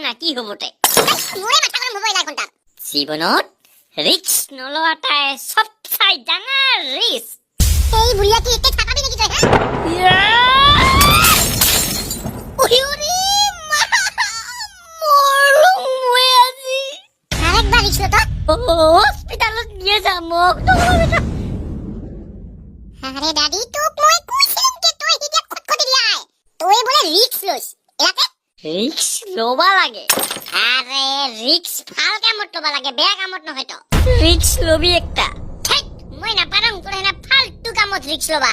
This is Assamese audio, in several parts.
না কি হবতে মোৰে মাথা গৰম হ'ব এলাই ঘণ্টা জীৱনত ৰিক্স নলোৱাটাই সব চাই ডাঙৰ ৰিস্ক এই বুঢ়িয়া কি এতে থাকাবি নেকি তই হা ওহিউৰি মৰলুং মই আজি আরেকবার রিক্স লো তো হস্পিটালত নিয়ে যাম মোক আরে দাদি তোক মই কইছিলাম যে তুই হিদিয়া খটখটি দিয়াই তুই বলে রিক্স লইস এলাকে ৰিক্স ল'বা লাগে আৰে ৰিক্স ভাল কামত ল'বা লাগে বেয়া কামত নহয় তো ৰিক্স ল'বি একটা ঠিক মই না পাৰং তোৰ হেনা ফালতু কামত ৰিক্স লবা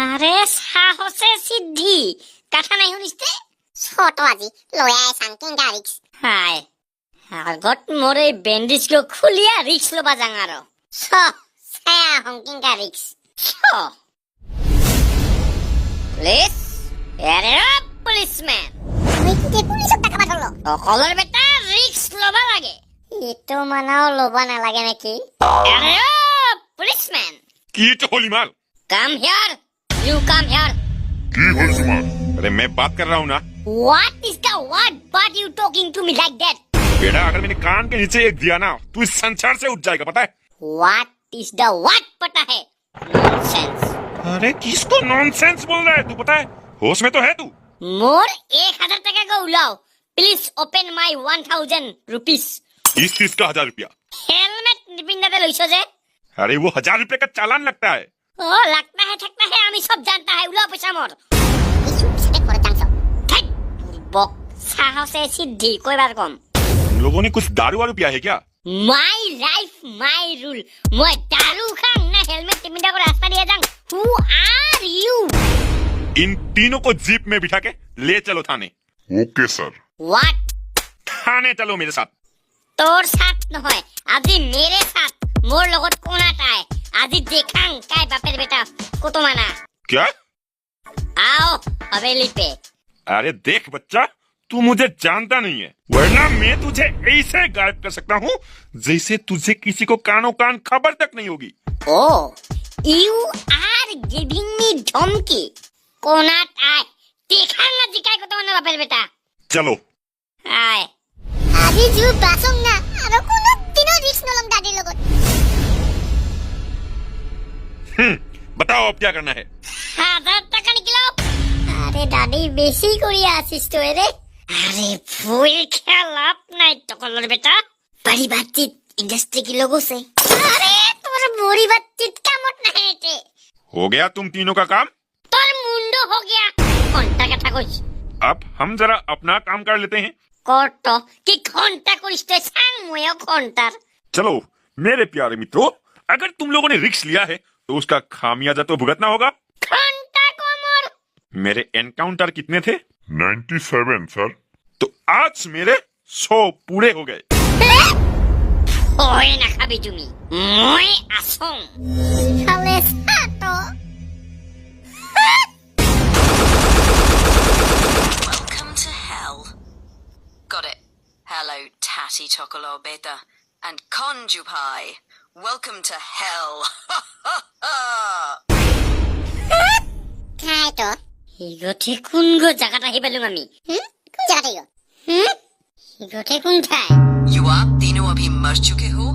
আৰে সাহসে সিদ্ধি কথা নাই শুনিছে ছোট আজি লয়াই সাংকেঙ্গা ৰিক্স হাই আগত মোৰ এই বেন্ডিজটো খুলিয়া ৰিক্স ল'বা যাং আৰু ছ ছায়া হংকিঙ্গা ৰিক্স প্লিজ এৰে পুলিচমেন তুই কি তে পুলিশক টাকা পাঠলো অকলৰ বেটা ৰিক্স ল'বা লাগে এটো মানাও লবা না লাগে নাকি এৰে পুলিচমেন की तो होली माल কাম hear you come here key whole सुमार अरे मैं बात कर रहा हूँ ना What is the what but you talking to me like that? बेटा अगर मैंने कान के नीचे एक दिया ना तू इस संसार से उठ जाएगा पता है What is the what पता है? Nonsense. अरे किसको नॉनसेंस बोल रहा है तू पता है होश में तो है तू मोर 1000 टका को उलाओ. Please open my 1000 rupees. 30 का 1000 रुपया Helmet निपिंदाते लइছো जे. अरे वो 1000 रुपए का चालान लगता है ओ लगता है ठकता है আমি সব জানতা है উলাও পয়সা মোর. কিছু সাথে করে জানছ ঠিক বক সাহসে সিদ্ধি কইবার কম. तुम लोगों ने कुछ दारू वारू पिया है क्या My life my rule. মই দারু খাং না হেলমেট নিপিন্দা করে রাস্তা দিয়ে যাং. Who are you? इन तीनों को जीप में बिठा के ले चलो थाने ओके सर What? थाने चलो मेरे साथ তোর সাথ নহয় আজি মেরে সাথ মোর লগত কোনাটায় আজি দেখাং কাই বাপের বেটা কত মানা क्या आओ हवेली पे अरे देख बच्चा तू मुझे जानता नहीं है वरना मैं तुझे ऐसे गायब कर सकता हूँ जैसे तुझे किसी को कानो कान खबर तक नहीं होगी ও ইউ আর গিভিং মি ধমকি কোনাটায় দেখাং আজি কাই কত মানা বাপের বেটা चलो আয় আজি জু বাসং না আর কোন দিন রিক্স নলম দাদির লগত बताओ अब क्या करना है 1000 টাকা নিকিলাও আরে দাদি বেশি করিয়া আসিস তো রে আরে ফুল খেলাপ নাই টকলর বেটা बड़ी बातचीत इंडस्ट्री के लोगों से अरे तुम्हारा बड़ी बातचीत का मत नहीं थे हो गया तुम तीनों का काम তোর মুন্ডো हो गया ঘন্টা কথা কইস अब हम जरा अपना काम कर लेते हैं কত কি ঘন্টা করিস তো সাং ময়ও ঘন্টার चलो मेरे प्यारे मित्रों अगर तुम लोगों ने रिस्क लिया है तो उसका खामियाजा तो भुगतना होगा ঘন্টা কোমর मेरे एनकाउंटर कितने थे 97 सर तो आज मेरे 100 पूरे हो गए ওই না খাবি তুমি মই আসং খালে সাতো Welcome to hell. Got it. Hello, Tatty Chocolo Beta. And Conjupai. Welcome to hell. খাই তো ইগতে কোন গো জায়গাটা হি পেলুম আমি কোন জায়গাতে গো ইগতে কোন ঠাই You आप तीनों अभी मर चुके हो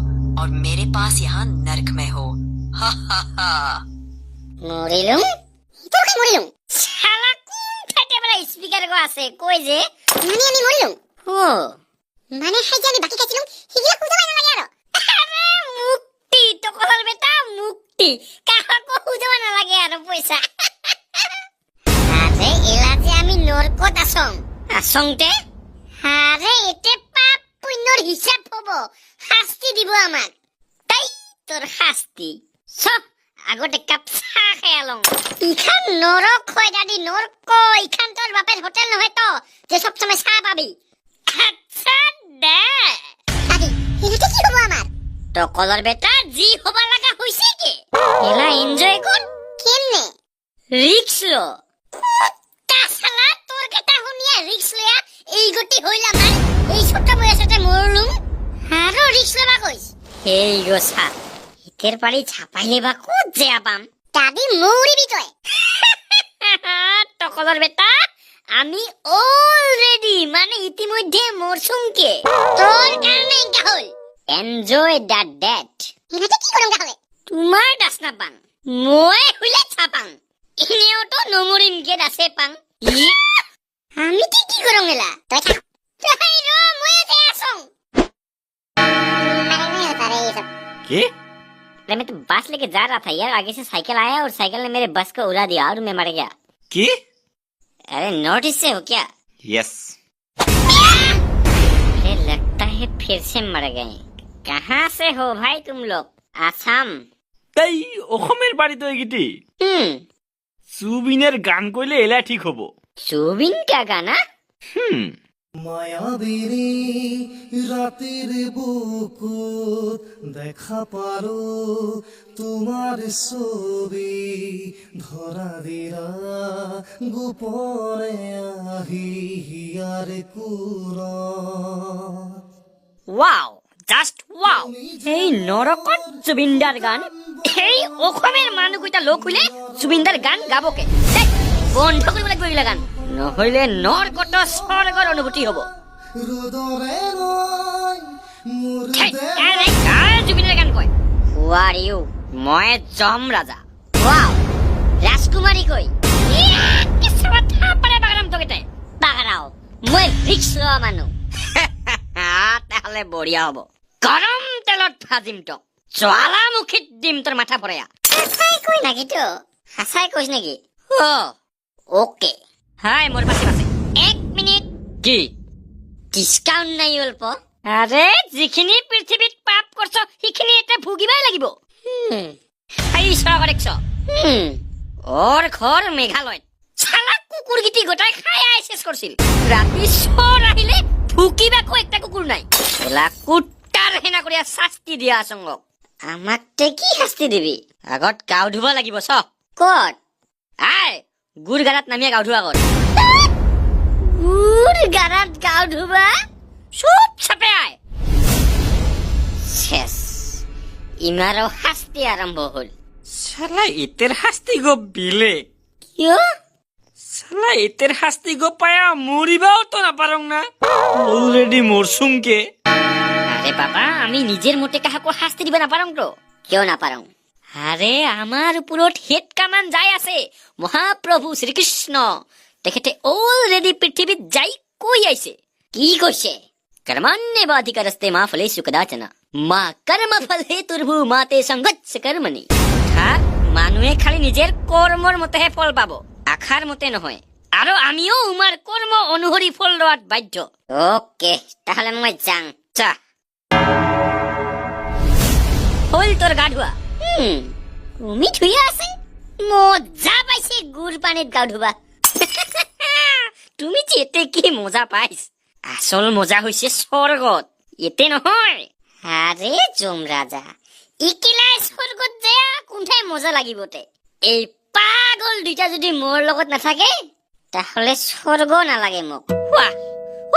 और मेरे पास यहाँ नरक में हो. Ha ha ha. মরিলুম তোর কি মরিলুম শালা কোন ঠাইতে বলে স্পিকার গো আছে কই যে মানে আমি মরিলুম ও মানে হাই যে আমি বাকি খাইছিলাম হিগিলা খুঁজে পাই না লাগে আরো আরে মুক্তি তো কলার বেটা মুক্তি কাহাকো খুঁজবা না লাগে আর পয়সা আরে এলা যে আমি নরকত আসং আসংতে আরে এতে পাপ পুণ্যর হিসাব হব শাস্তি দিব আমাক তাই তোর শাস্তি সব আগতে কাপ চাহ খাই আলং ইখান নরক হয় দাদি নরক ইখান তোর বাপের হোটেল নহয় তো যে সব সময় চাহ পাবি আচ্ছা দে দাদি এটাতে কি হবো আমার তো কলর বেটা জি হবা লাগা হইছে কি এলা এনজয় কর কেমনে রিক্স লো তাছাড়া তোর কথা শুনিয়া রিক্স লয়া এই গতি হইলাম না এই ছোট বয়সতে মরলুম আরো রিক্স লবা কইস এই গোসা ইতের পাড়ি ছাপাইলে বা কোত যে আপাম দাদি মৌরিবি তই টকলর বেটা আমি অলরেডি মানে ইতিমধ্যে মরছুমকে তোর কারণে এটা হল এনজয় দ্য ডেট ইহঁতে কি কৰিম তাহলে তোমাৰ দাস নাপাং মই হুলে চাপাং এনেওতো নমৰিমকে দাসে পাং আমি কি কৰং এলা তই থাক তই ৰ মই যে আসং नहीं होता रे ये सब के अरे मैं तो बस लेके जा रहा था यार आगे से साइकिल आया और साइकिल ने मेरे बस को उड़ा दिया और मैं मर गया के अरे नोटिस से हो क्या यस मुझे लगता है फिर से मर गए कहाँ से हो भाई तुम लोग आसाम তাই অসমের বাড়ি তো এইগিটি সুবিনের গান কইলে এলা ঠিক হব जुबिन का गाना মায়াবিনী রাতের বুকুত দেখা পালো তোমার ছবি ধরা দিরা গোপনে আহি হিয়ার কুৰত ওয়াও জাস্ট ওয়াও এই নৰকত জুবিনদাৰ গান এই অসমেৰ মানুষকেইটা লগ হইলে জুবিনদাৰ গান গাবকে দেখ, বন্ধ কৰিব লাগিব এইগিলা গান নহলে নৰকত স্বৰ্গৰ অনুভূতি হ'ব রোদরে নয় মোর জুবিনের গান কয় হু আর ইউ মই জম রাজা ওয়াও রাজকুমারী কই বাগারাম তোকে বাগারাও মই রিক্স লোৱা মানুহ তাহলে বঢ়িয়া হ'ব গৰম তেলত ভাজিম তোক জ্বালামুখীত দিম তোৰ মাথা ভৰায়া হাসাই কই নাকি তো হাসাই কইছ নেকি ওকে হাই মোৰ পাছে পাছে 1 মিনিট কি ডিসকাউন্ট নাই অল্প আৰে যিখিনি পৃথিৱীত পাপ কৰছ সিখিনি এটা ভুগিবাই লাগিব এই সৰগৰ একছ ওৰ ঘৰ মেঘালয় চালা কুকুৰগিটি গোটাই খাই শেষ কৰিছিল ৰাতি চোৰ আহিলে ভুকিবাকো একটা কুকুৰ নাই এলা কুত্তাৰ হেনা কৰিয়া শাস্তি দিয়া আছংগক আমাক তে কি শাস্তি দিবি আগত গাও ধুব লাগিব চ কত আয় গুৰ গাৰাত নামিয়া গাও ধুৱা কত গুৰ গাৰাত গাও ধুবা চুপ চাপে আয় শেষ ইমাৰো শাস্তি আৰম্ভ হল শালা এতের হাস্তি গো বিলে কিয় শালা এতের হাস্তি গো পায়া মরিবাও তো না পারং না অলরেডি মরসুমকে আরে বাবা আমি নিজের মতে কাহাকো শাস্তি দিব নাপাৰং তো কিয় নাপাৰং আৰে আমাৰ ওপৰত হেড কামান যাই আছে মহাপ্ৰভু শ্ৰীকৃষ্ণ তেখেতে অলৰেডি পৃথিৱীত যাই কৈ আইছে কি কৈছে কৰ্মণ্যেৱাধিকাৰস্তে মা ফলেষু কদাচন মা কৰ্ম ফল হেতুৰ্ভূ মাতে সংগচ্ছ কৰ্মণি মানুহে খালি নিজেৰ কৰ্মৰ মতেহে ফল পাব আখাৰ মতে নহয় আৰু আমিও উমাৰ কৰ্ম অনুসৰি ফল লোৱাত বাধ্য ওকে তাহলে মই যাং চা হল তোৰ গা ধোৱা তুমি ধুইয়া আছে মজা পাইছে গুড় পানীত গা ধুবা তুমি যে এতে কি মজা পাইছ আসল মজা হৈছে স্বৰ্গত এতে নহয় আৰে জম ৰাজা ইকিলাই স্বৰ্গত যায় কোনঠাই মজা লাগিবতে এই পাগল দুইটা যদি মোৰ লগত নাথাকে তাহলে স্বৰ্গ নালাগে মোক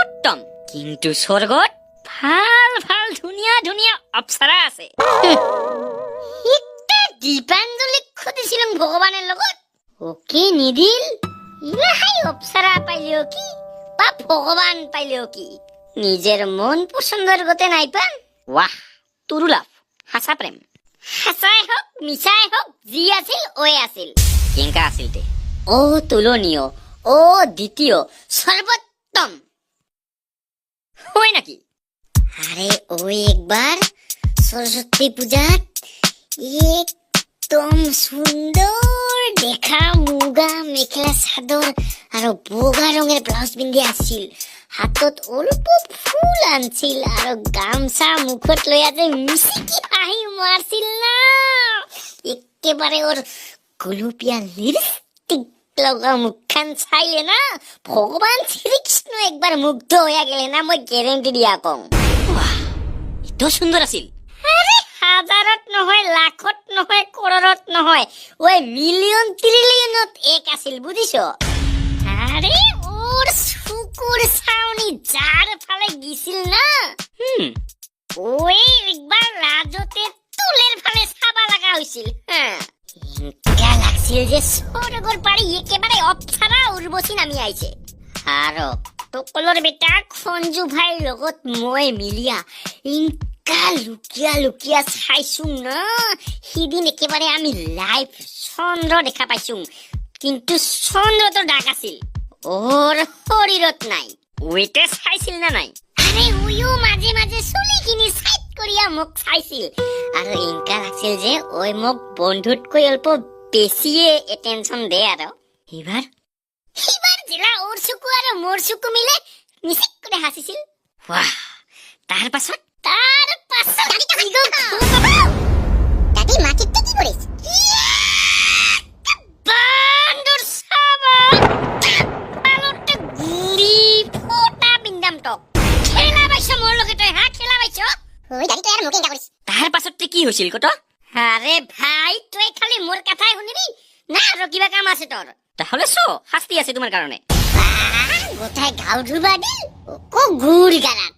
উত্তম কিন্তু স্বৰ্গত ভাল ভাল ধুনীয়া ধুনীয়া অপ্সৰা আছে একটা দীপাঞ্জলি খুদিছিলাম ভগৱানৰ লগত ওকে নিদিল ইলাহাই অপ্সৰা পাইলেও কি বা ভগৱান পাইলেও কি নিজেৰ মন পছন্দৰ গতে নাই পান वाह তোৰো লাভ হাসা প্ৰেম হাসাই হোক মিছাই হোক যি আছিল ওই আছিল কেঙ্কা আছিল তে ও তুলনীয় ও দ্বিতীয় সর্বোত্তম হয় নাকি আরে ওই একবার সরস্বতী পূজাত একদম সুন্দর দেখা মুগা মেখেলা চাদর আৰু বগা ৰঙেৰ ব্লাউজ পিন্ধি আছিল হাতত অল্প ফুল আনছিল আৰু গামছা মুখত লৈ আছে মিচিকি হাঁহি মাৰছিল না একেবাৰে ওৰ গুলপীয়া লিপস্টিক লগা মুখখান চাইলে না ভগৱান শ্ৰীকৃষ্ণ একবাৰ মুগ্ধ হইয়া গেলে না মই গ্যারেন্টি দিয়া কওঁ এত সুন্দর আছিল আরে হাজারত নহয় লাখত নহয় করোড়ত নহয় ওই মিলিয়ন ট্রিলিয়নত এক আছিল বুঝিছ আরে ওর শুকুর ছাউনি যার ফালে গিছিল না ওই একবার রাজতে তুলের ফালে ছাবা লাগা হইছিল লাগছিল যে স্বর্গর পাড়ি একেবারে অপসারা উর্বশী নামি আইছে আৰু টকলৰ বেটা খঞ্জু ভাইৰ লগত মই মিলিয়া ইনকা লুকিয়া লুকিয়া চাইছো ন সিদিন একেবাৰে আমি লাইভ চন্দ্ৰ দেখা পাইছো কিন্তু চন্দ্ৰটো ডাক আছিল ওৰ শৰীৰত নাই ওইতে চাইছিল না নাই আৰে উইও মাজে মাজে চুলিখিনি সাইড কৰিয়া মোক চাইছিল আৰু ইনকা লাগছিল যে ওই মোক বন্ধুতকৈ অল্প বেছিয়ে এটেনশন দে আৰু এইবাৰ জিলা ওৰ চকু আৰু মোৰ চকু মিলে মিছিক কৰি হাসিছিল বাহ তাৰ পাছত দাদি মাটিতে কি কৰিস বান্দৰ চাবা পালতে গুলি ফটা বিন্দাম টক খেলা পাইছ মোৰ লগে তই হা খেলা পাইছ ওই দাদি তো আৰ মুখে ইনকা কৰিস তাৰ পাছতে কি হৈছিল কত আৰে ভাই তুই খালি মোৰ কথাই শুনিবি না আৰু কিবা কাম আছে তোৰ তাহলে শাস্তি আছে তোমাৰ কাৰণে গোটাই গাও ধুবা দিল ও ঘুৰ গালাত